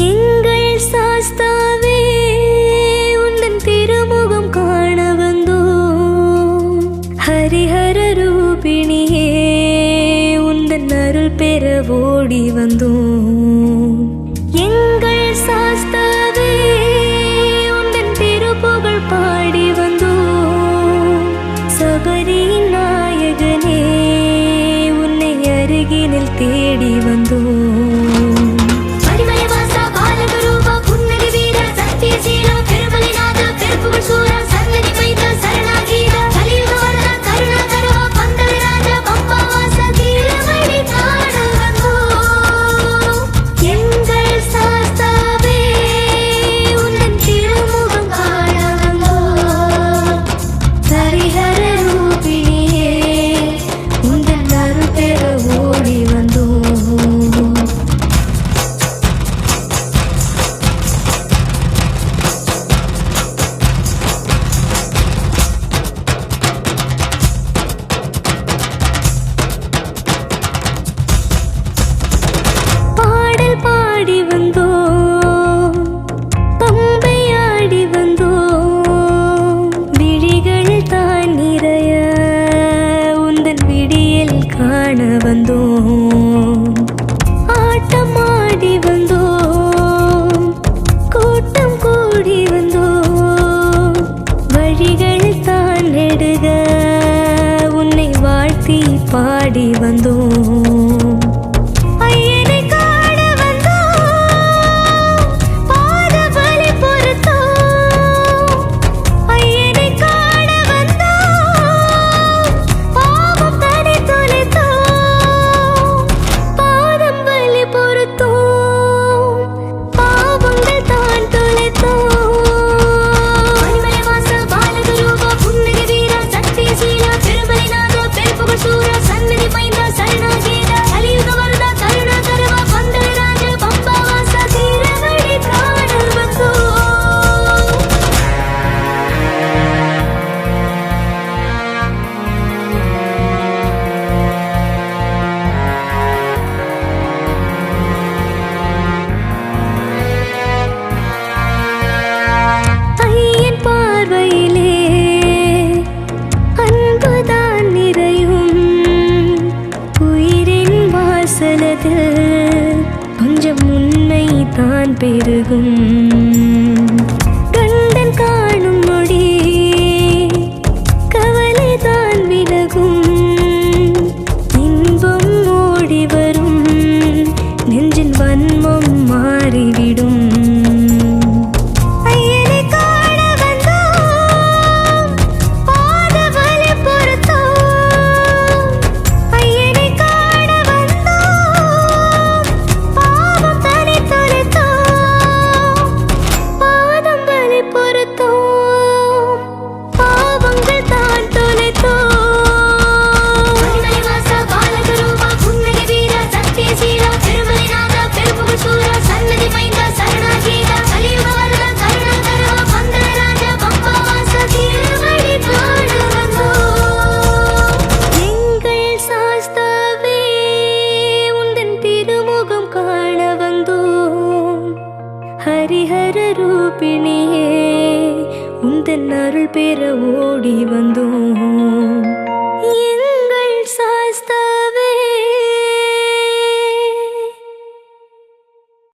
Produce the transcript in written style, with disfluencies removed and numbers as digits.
எங்கள் சாஸ்தாவே உந்தன் திருமுகம் காண வந்தோம். ஹரிஹர ரூபிணியே உந்தன் அருள் பெற ஓடி வந்தோம். எங்கள் சாஸ்தாவே உந்தன் திருப்புகழ் பாடி வந்தோம். சபரியின் நாயகனே உன்னை அருகினில் தேடி வந்தோம். வந்தோம் ஆட்டமாடி வந்தோம் கூட்டம் கூடி வந்தோம் வழிகள் தான் நெடுக உன்னை வாழ்த்தி பாடி வந்தோம். கொஞ்சம் உண்மை தான் பெருகும் கண்டன் காணும் மொழி கவலை தான் விலகும் இன்பம் ஓடி வரும் நெஞ்சின் வன்மம் மாறிவிடும். ஹரிஹர ரூபிணியே உந்தன் அருள் பெற ஓடி வந்தோம்.